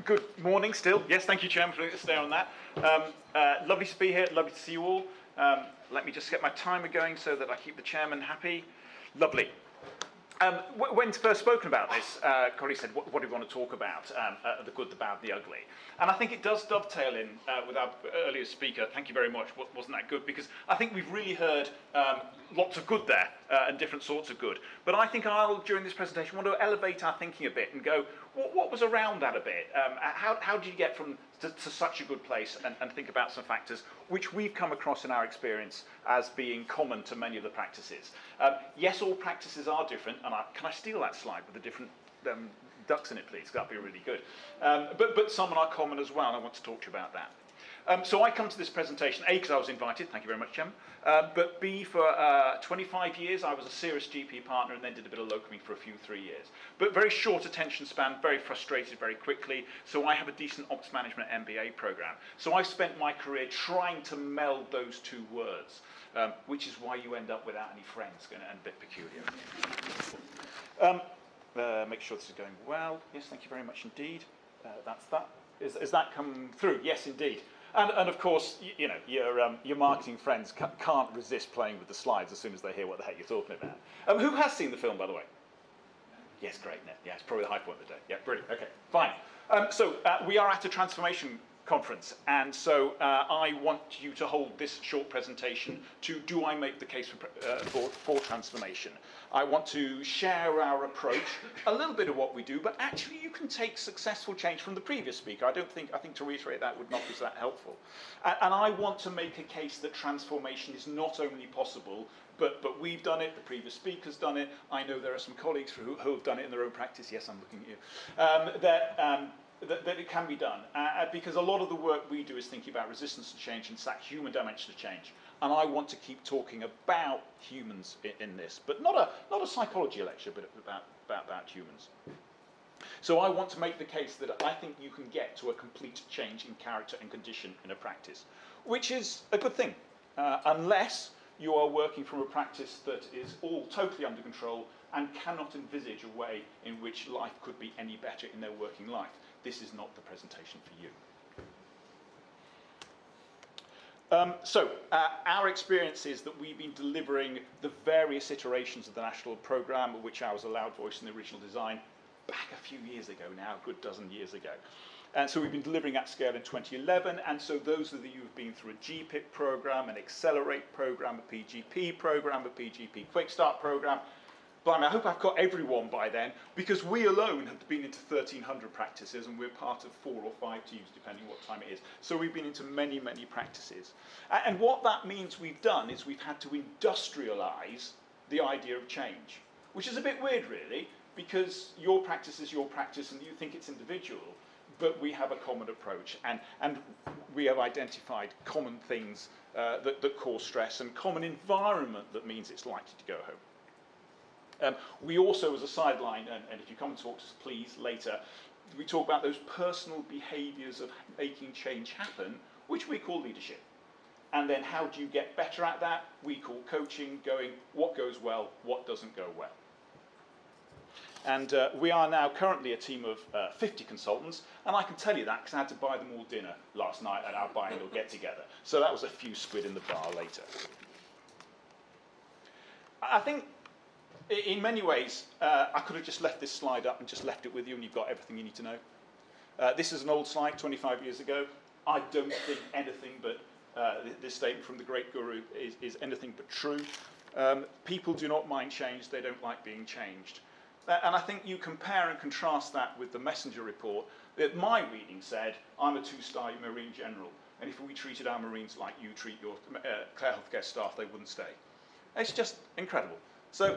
Good morning still. Yes, thank you, Chairman, for letting us stay on that. Lovely to be here. Lovely to see you all. Let me just get my timer going so that I keep the Chairman happy. Lovely. When first spoken about this, Corey said, what do we want to talk about? The good, the bad, the ugly. And I think it does dovetail in with our earlier speaker. Thank you very much. Wasn't that good? Because I think we've really heard lots of good there and different sorts of good. But I think I'll, during this presentation, want to elevate our thinking a bit and go, what was around that a bit? How did you get from to such a good place and think about some factors which we've come across in our experience as being common to many of the practices. Yes, all practices are different, and can I steal that slide with the different ducks in it, please? That'd be really good. But some are common as well, and I want to talk to you about that. So I come to this presentation, A, because I was invited, thank you very much, Chairman, but B, for 25 years I was a serious GP partner and then did a bit of locuming for 3 years. But very short attention span, very frustrated very quickly, so I have a decent ops management MBA program. So I've spent my career trying to meld those two words, which is why you end up without any friends, and a bit peculiar. Make sure this is going well. Yes, thank you very much indeed. That's that. Is that come through? Yes, indeed. And of course, you know, your marketing friends can't resist playing with the slides as soon as they hear what the heck you're talking about. Who has seen the film, by the way? Yes, great. Yeah, it's probably the high point of the day. Yeah, brilliant. Okay, fine. So we are at a transformation conference, and so I want you to hold this short presentation to do I make the case for transformation. I want to share our approach, a little bit of what we do, but actually you can take successful change from the previous speaker. I think to reiterate that would not be that helpful. And I want to make a case that transformation is not only possible, but we've done it, the previous speaker's done it. I know there are some colleagues who have done it in their own practice. Yes, I'm looking at you. That it can be done, because a lot of the work we do is thinking about resistance to change and that human dimension of change. And I want to keep talking about humans in this, but not a psychology lecture, but about humans. So I want to make the case that I think you can get to a complete change in character and condition in a practice, which is a good thing, unless you are working from a practice that is all totally under control and cannot envisage a way in which life could be any better in their working life. This is not the presentation for you. Our experience is that we've been delivering the various iterations of the national programme, which I was allowed voice in the original design, back a few years ago now, a good dozen years ago. And so we've been delivering at scale in 2011, and so those of you who've been through a GPIP programme, an Accelerate programme, a PGP programme, a PGP Quick Start programme, blimey, I hope I've got everyone by then, because we alone have been into 1,300 practices, and we're part of 4 or 5 teams, depending what time it is. So we've been into many, many practices. And what that means we've done is we've had to industrialise the idea of change, which is a bit weird, really, because your practice is your practice, and you think it's individual, but we have a common approach, and we have identified common things that cause stress and common environment that means it's likely to go home. We also, as a sideline, and if you come and talk to us, please, later, we talk about those personal behaviours of making change happen, which we call leadership. And then how do you get better at that? We call coaching, going what goes well, what doesn't go well. And we are now currently a team of 50 consultants, and I can tell you that because I had to buy them all dinner last night at our biannual get-together. So that was a few squid in the bar later. I think in many ways, I could have just left this slide up and just left it with you, and you've got everything you need to know. This is an old slide, 25 years ago. I don't think anything but this statement from the great guru is anything but true. People do not mind change, they don't like being changed. And I think you compare and contrast that with the Messenger report that my reading said, I'm a 2-star Marine General, and if we treated our Marines like you treat your Clare Healthcare staff, they wouldn't stay. It's just incredible. So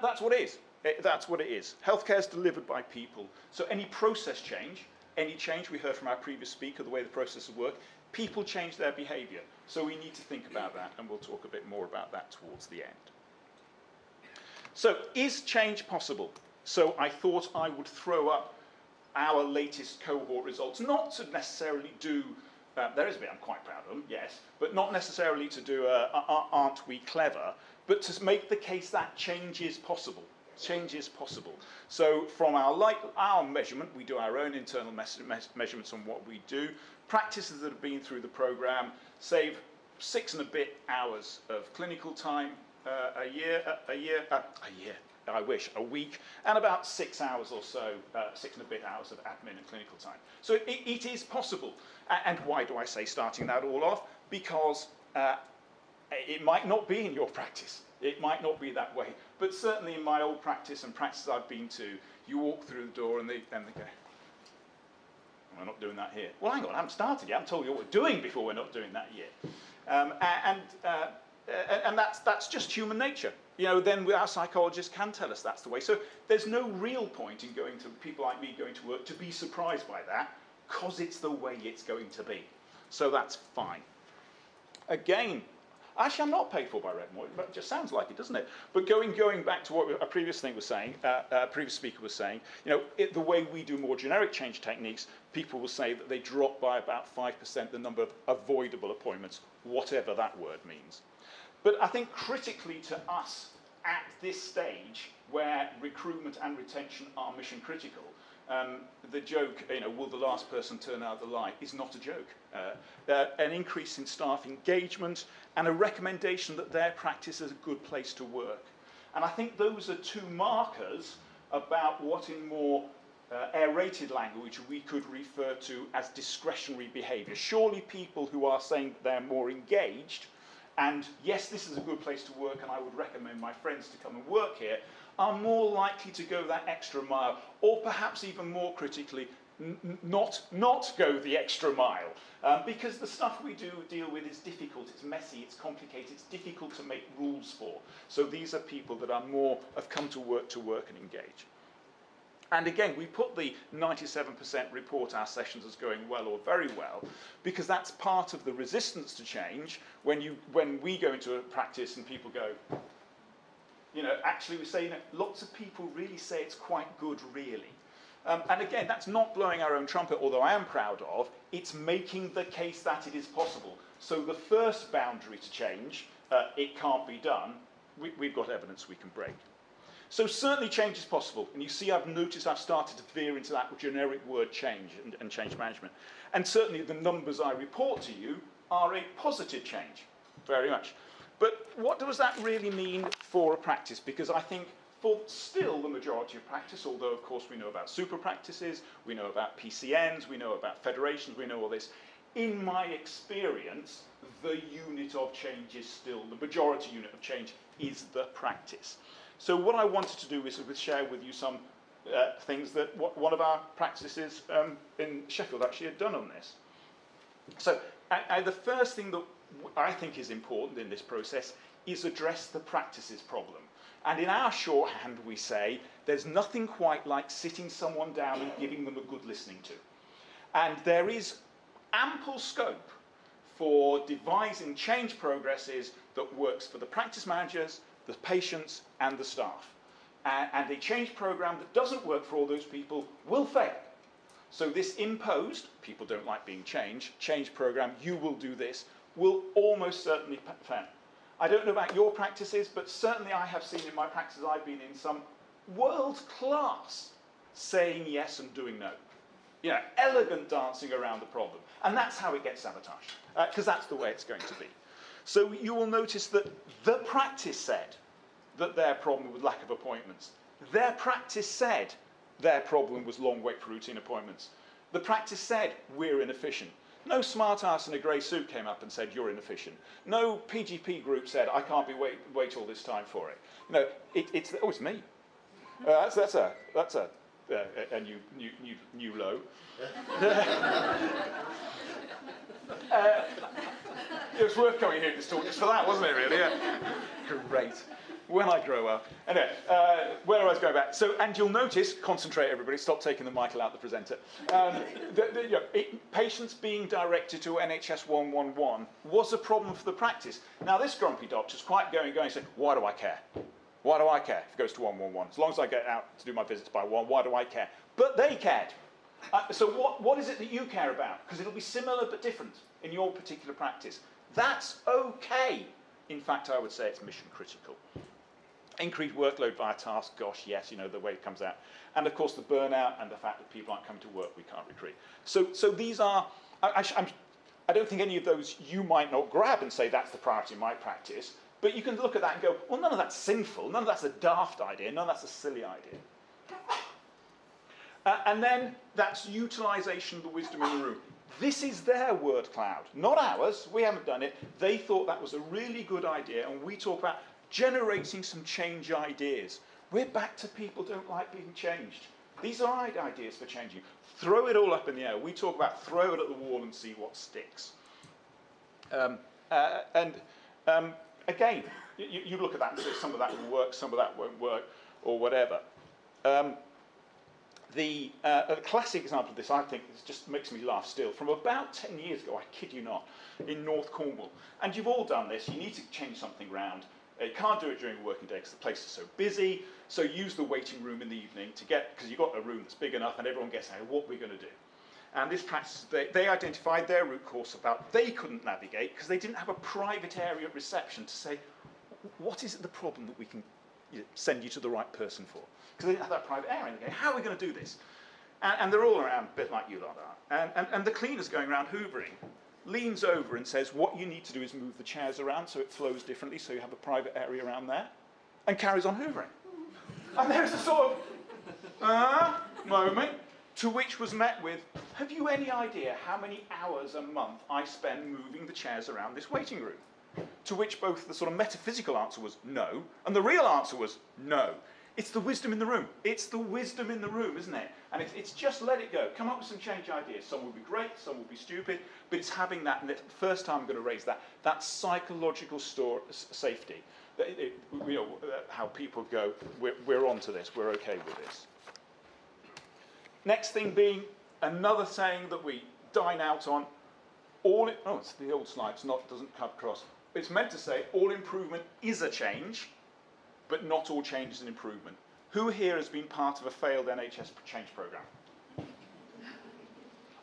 that's what it is. That's what it is. Healthcare is delivered by people. So any process change, any change we heard from our previous speaker, the way the processes work, people change their behaviour. So we need to think about that, and we'll talk a bit more about that towards the end. So is change possible? So I thought I would throw up our latest cohort results, not to necessarily do, there is a bit I'm quite proud of them, yes, but not necessarily to do aren't we clever, but to make the case that change is possible. Change is possible. So from our measurement, we do our own internal measurements on what we do. Practices that have been through the program save 6 and a bit hours of clinical time a week, and about 6 hours or so, 6 and a bit hours of admin and clinical time. So it is possible. And why do I say starting that all off? Because it might not be in your practice. It might not be that way. But certainly in my old practice and practices I've been to, you walk through the door and they go, we're not doing that here. Well, hang on, I haven't started yet. I haven't told you what we're doing before we're not doing that yet. And that's just human nature. You know, then our psychologists can tell us that's the way. So there's no real point in going to people like me going to work to be surprised by that, because it's the way it's going to be. So that's fine. Again, actually I'm not paid for by Redmore, but it just sounds like it, doesn't it? But going back to what a previous thing was saying, previous speaker was saying, you know, the way we do more generic change techniques, people will say that they drop by about 5% the number of avoidable appointments, whatever that word means. But I think critically to us at this stage, where recruitment and retention are mission critical, the joke, you know, will the last person turn out the light, is not a joke. An increase in staff engagement and a recommendation that their practice is a good place to work. And I think those are two markers about what in more aerated language we could refer to as discretionary behaviour. Surely people who are saying they're more engaged, and yes, this is a good place to work and I would recommend my friends to come and work here, are more likely to go that extra mile, or perhaps even more critically, not go the extra mile. Because the stuff we do deal with is difficult, it's messy, it's complicated, it's difficult to make rules for. So these are people that are more, have come to work and engage. And again, we put the 97% report our sessions as going well or very well, because that's part of the resistance to change. When we go into a practice and people go, you know, actually we say, you know, lots of people really say it's quite good, really. And again, that's not blowing our own trumpet, although I am proud of, it's making the case that it is possible. So the first boundary to change, it can't be done, we've got evidence we can break. So certainly change is possible, and you see I've noticed I've started to veer into that generic word change and change management. And certainly the numbers I report to you are a positive change, very much. But what does that really mean for a practice? Because I think for still the majority of practice, although of course we know about super practices, we know about PCNs, we know about federations, we know all this, in my experience, the unit of change is still, the majority unit of change is the practice. So what I wanted to do is share with you some things that one of our practices in Sheffield actually had done on this. So the first thing that I think is important in this process is address the practices problem. And in our shorthand we say, there's nothing quite like sitting someone down and giving them a good listening to. And there is ample scope for devising change progresses that works for the practice managers, the patients and the staff. And a change program that doesn't work for all those people will fail. So this imposed, people don't like being changed, change program, you will do this, will almost certainly fail. I don't know about your practices, but certainly I have seen in my practices I've been in some world-class saying yes and doing no. You know, elegant dancing around the problem. And that's how it gets sabotaged, because that's the way it's going to be. So you will notice that the practice said that their problem was lack of appointments. Their practice said their problem was long wait for routine appointments. The practice said we're inefficient. No smart ass in a grey suit came up and said you're inefficient. No PGP group said I can't be wait all this time for it. You know, it's me. That's a new low. It was worth coming here to this talk just for that, wasn't it, really? Yeah. Great. When I grow up. Anyway, where I was going back. So, and you'll notice, concentrate everybody, stop taking the Michael out the presenter. Patients being directed to NHS 111 was a problem for the practice. Now, this grumpy doctor's quite going and saying, why do I care? Why do I care if it goes to 111? As long as I get out to do my visits by 1, why do I care? But they cared. So what is it that you care about? Because it'll be similar but different in your particular practice. That's okay. In fact, I would say it's mission critical. Increased workload via task, gosh, yes, you know, the way it comes out. And of course the burnout and the fact that people aren't coming to work, we can't recruit. So these are, I don't think any of those you might not grab and say that's the priority in my practice, but you can look at that and go, well, none of that's sinful, none of that's a daft idea, none of that's a silly idea. And then that's utilisation of the wisdom in the room. This is their word cloud, not ours. We haven't done it. They thought that was a really good idea, and we talk about generating some change ideas. We're back to people don't like being changed. These are ideas for changing. Throw it all up in the air. We talk about throw it at the wall and see what sticks. Again, you look at that and say some of that will work, some of that won't work, or whatever. The classic example of this, I think, this just makes me laugh still, from about 10 years ago, I kid you not, in North Cornwall. And you've all done this. You need to change something round. You can't do it during a working day because the place is so busy. So use the waiting room in the evening to get, because you've got a room that's big enough and everyone gets out, what we're going to do. And this practice, they identified their root cause about they couldn't navigate because they didn't have a private area at reception to say, what is the problem that we can send you to the right person for? Because they didn't have that private area. And they go, how are we going to do this? And they're all around, a bit like you lot are. And the cleaner's going around hoovering, leans over and says, what you need to do is move the chairs around so it flows differently, so you have a private area around there, and carries on hoovering. And there's a sort of moment, to which was met with, have you any idea how many hours a month I spend moving the chairs around this waiting room? To which both the sort of metaphysical answer was no, and the real answer was no. It's the wisdom in the room. It's the wisdom in the room, isn't it? And it's just let it go. Come up with some change ideas. Some will be great, some will be stupid, but it's having that, and the first time I'm going to raise that psychological safety. How people go, we're on to this, we're okay with this. Next thing being another saying that we dine out on. It's the old slide, doesn't cut across. It's meant to say all improvement is a change, but not all change is an improvement. Who here has been part of a failed NHS change programme?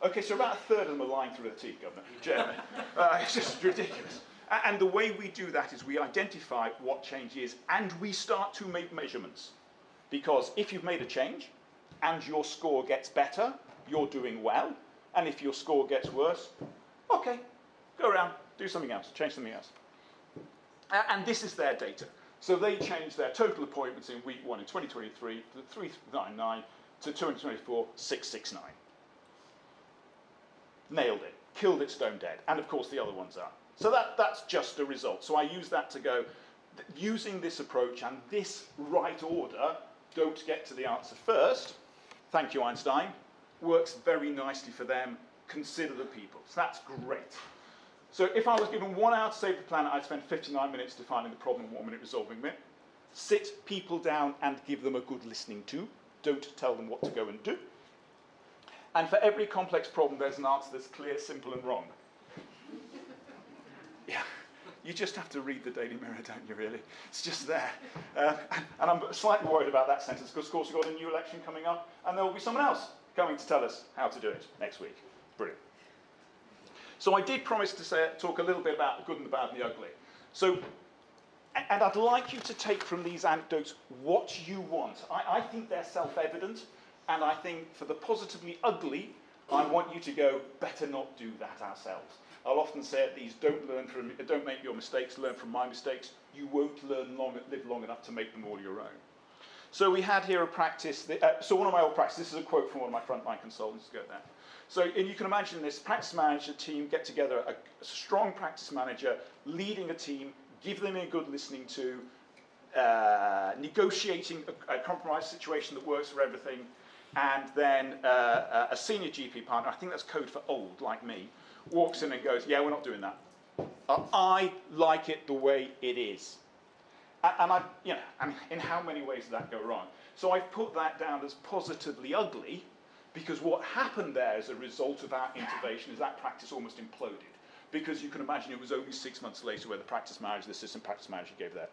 Okay, so about a third of them are lying through their teeth, Governor. Chairman. It's just ridiculous. And the way we do that is we identify what change is, and we start to make measurements. Because if you've made a change, and your score gets better, you're doing well. And if your score gets worse, okay, go around, do something else, change something else. And this is their data. So they changed their total appointments in week 1 in 2023 to 399 to 224, 669. Nailed it, killed it stone dead. And of course the other ones are. So that's just a result. So I use that to go, using this approach and this right order, don't get to the answer first. Thank you, Einstein. Works very nicely for them. Consider the people. So that's great. So if I was given 1 hour to save the planet, I'd spend 59 minutes defining the problem, 1 minute resolving it. Sit people down and give them a good listening to. Don't tell them what to go and do. And for every complex problem, there's an answer that's clear, simple, and wrong. Yeah, you just have to read the Daily Mirror, don't you, really? It's just there. And I'm slightly worried about that sentence, because, of course, we've got a new election coming up, and there will be someone else coming to tell us how to do it next week. Brilliant. So I did promise to talk a little bit about the good and the bad and the ugly. So, and I'd like you to take from these anecdotes what you want. I think they're self-evident, and I think for the positively ugly, I want you to go, better not do that ourselves. I'll often say at these, don't make your mistakes, learn from my mistakes. You won't live long enough to make them all your own. So we had here a practice, so one of my old practices, this is a quote from one of my frontline consultants, go there. So and you can imagine this practice manager team get together, a strong practice manager leading a team, give them a good listening to, negotiating a compromise situation that works for everything, and then a senior GP partner, I think that's code for old, like me, walks in and goes, yeah, we're not doing that. I like it the way it is. And in how many ways did that go wrong? So I've put that down as positively ugly, because what happened there as a result of our intervention is that practice almost imploded. Because you can imagine it was only 6 months later where the practice manager, the assistant practice manager gave their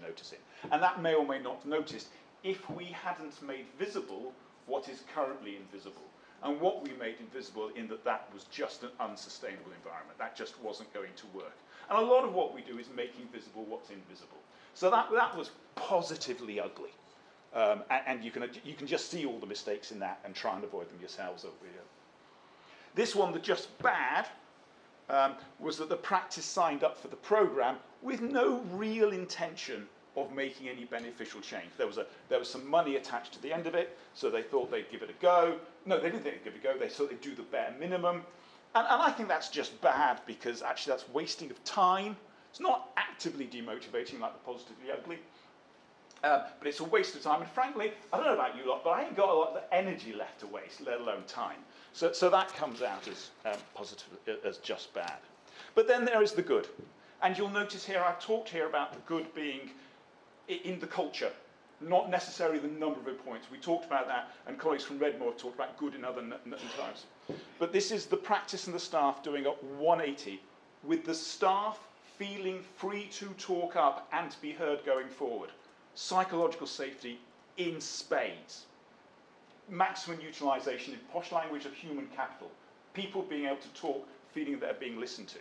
notice in. And that may or may not have noticed if we hadn't made visible what is currently invisible. And what we made invisible in that was just an unsustainable environment. That just wasn't going to work. And a lot of what we do is making visible what's invisible. So that was positively ugly. And you can just see all the mistakes in that and try and avoid them yourselves over here. This one, the just bad, was that the practice signed up for the programme with no real intention of making any beneficial change. There was some money attached to the end of it, so they thought they'd give it a go. No, they didn't think they'd give it a go, they thought they'd do the bare minimum. And I think that's just bad, because actually that's wasting of time. It's not actively demotivating like the positively ugly, but it's a waste of time. And frankly, I don't know about you lot, but I ain't got a lot of energy left to waste, let alone time. So that comes out as positive, as just bad. But then there is the good. And you'll notice here, I've talked here about the good being in the culture, not necessarily the number of points. We talked about that, and colleagues from Redmore have talked about good in other times. But this is the practice and the staff doing a 180, with the staff feeling free to talk up and to be heard going forward. Psychological safety in spades. Maximum utilisation, in posh language, of human capital. People being able to talk, feeling they're being listened to.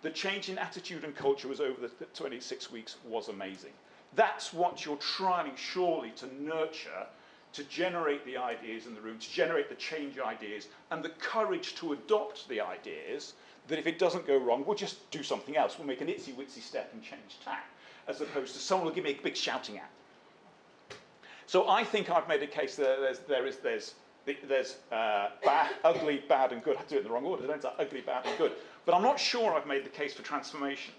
The change in attitude and culture was over the 26 weeks was amazing. That's what you're trying, surely, to nurture, to generate the ideas in the room, to generate the change ideas, and the courage to adopt the ideas, that if it doesn't go wrong, we'll just do something else. We'll make an itsy-witsy step and change tack, as opposed to someone will give me a big shouting at. So I think I've made a case that there's bad, ugly, bad, and good. I do it in the wrong order, don't I? Ugly, bad, and good. But I'm not sure I've made the case for transformation.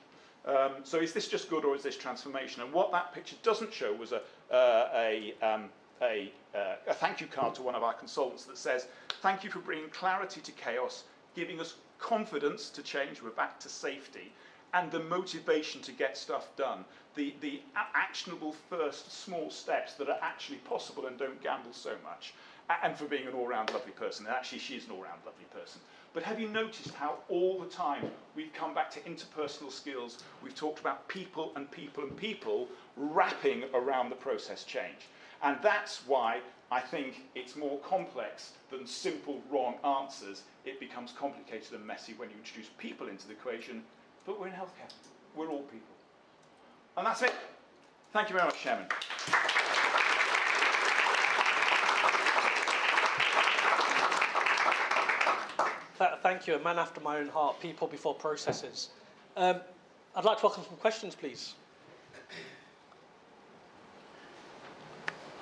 So is this just good, or is this transformation? And what that picture doesn't show was a thank you card to one of our consultants that says, thank you for bringing clarity to chaos, giving us confidence to change, we're back to safety, and the motivation to get stuff done. The actionable first small steps that are actually possible and don't gamble so much. And for being an all-round lovely person. And actually, she's an all-round lovely person. But have you noticed how all the time we've come back to interpersonal skills, we've talked about people and people and people wrapping around the process change. And that's why I think it's more complex than simple wrong answers. It becomes complicated and messy when you introduce people into the equation. But we're in healthcare. We're all people. And that's it. Thank you very much, Chairman. Thank you. A man after my own heart, people before processes. I'd like to welcome some questions, please.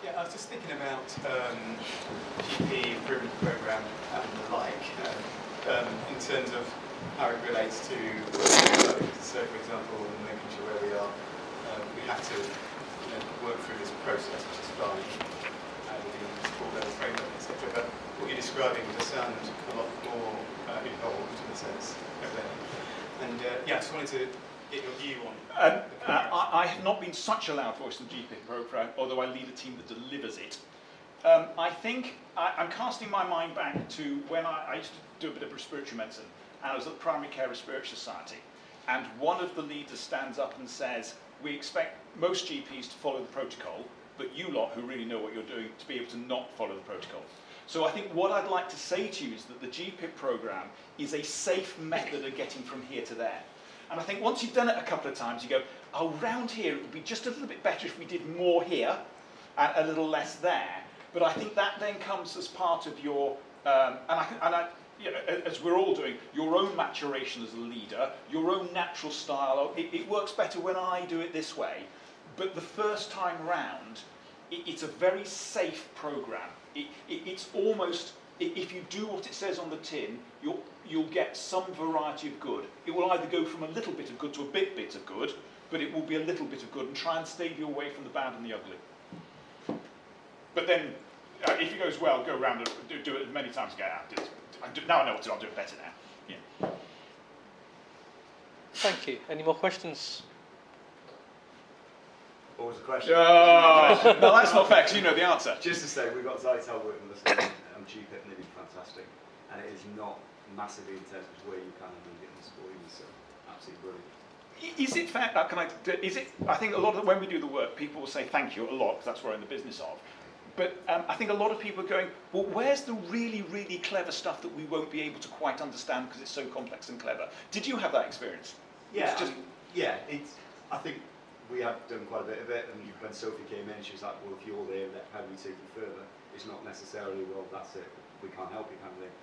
Yeah, I was just thinking about GP improvement programme and the like, in terms of how it relates to workload. So, for example, in Lincolnshire where we are, we have to work through this process, which is fine, within the support level framework, etc. But what you're describing does sound a lot more involved in a sense of that. And yeah, I just wanted to get your view on I have not been such a loud voice in the GP programme, although I lead a team that delivers it. I think I'm casting my mind back to when I used to do a bit of respiratory medicine, and I was at the Primary Care Respiratory Society, and one of the leaders stands up and says, we expect most GPs to follow the protocol, but you lot who really know what you're doing to be able to not follow the protocol. So I think what I'd like to say to you is that the GPIP programme is a safe method of getting from here to there. And I think once you've done it a couple of times, you go, oh, round here, it would be just a little bit better if we did more here and a little less there. But I think that then comes as part of your, as we're all doing, your own maturation as a leader, your own natural style. It works better when I do it this way. But the first time round, it's a very safe programme. It's almost, if you do what it says on the tin, you'll get some variety of good. It will either go from a little bit of good to a bit of good, but it will be a little bit of good, and try and stay you away from the bad and the ugly. But then, if it goes well, go around and do it as many times as get out. Now I know what to do, I'll do it better now. Yeah. Thank you. Any more questions? What was the question? No, that's not fair, because you know the answer. Just to say, we've got Xytal working with us on GPIP, and they've been fantastic. And it is not massively intense, which is where you can be getting this for you, so absolutely brilliant. Is it fair? I think a lot of when we do the work, people will say thank you a lot, because that's what we're in the business of. But I think a lot of people are going, well, where's the really, really clever stuff that we won't be able to quite understand because it's so complex and clever? Did you have that experience? Yeah, I think we have done quite a bit of it, and when Sophie came in, she was like, well, if you're there, how do we take you further? It's not necessarily, well, that's it, we can't help you, kind of thing.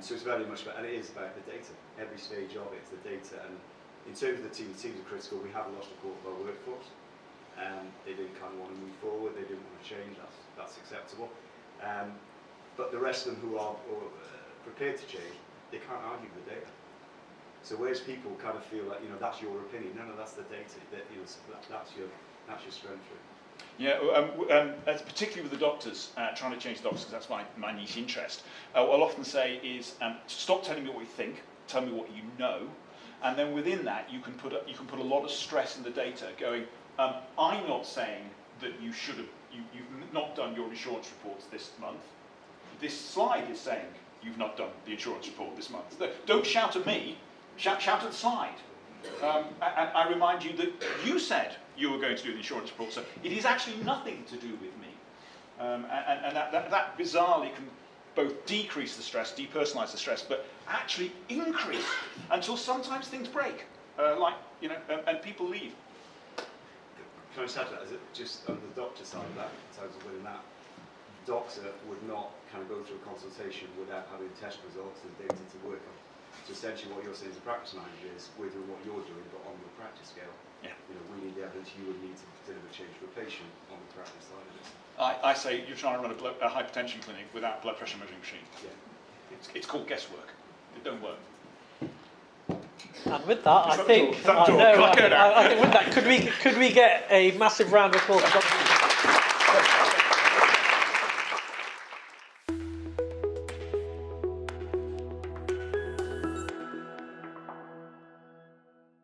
So it's very much about, and it is about the data. Every stage of it is the data, and in terms of the teams are critical. We have lost a quarter of our workforce. They didn't kind of want to move forward, they didn't want to change, that's acceptable. But the rest of them who are prepared to change, they can't argue with the data. So whereas people kind of feel like, that's your opinion, no, that's the data, that's your strength. Yeah, particularly with the doctors, trying to change doctors, because that's my niche interest. What I'll often say is, stop telling me what you think, tell me what you know, and then within that you can put a lot of stress in the data, going, I'm not saying that you've not done your insurance reports this month. This slide is saying you've not done the insurance report this month. Don't shout at me, shout at the slide. And I remind you that you said you were going to do the insurance report, so it is actually nothing to do with me. And that bizarrely can both decrease the stress, depersonalise the stress, but actually increase until sometimes things break, and people leave. Can I just add to that? Is it just on the doctor side of that, in terms of within that, doctor would not kind of go through a consultation without having test results and data to work on. So essentially what you're saying as a practice manager is we're doing what you're doing, but on the practice scale. Yeah. We need the evidence you would need to deliver change for a patient on the practice side of it. I say you're trying to run a hypertension clinic without a blood pressure measuring machine. Yeah. It's called guesswork. It don't work. And with that, I think with that, could we get a massive round of applause for Dr.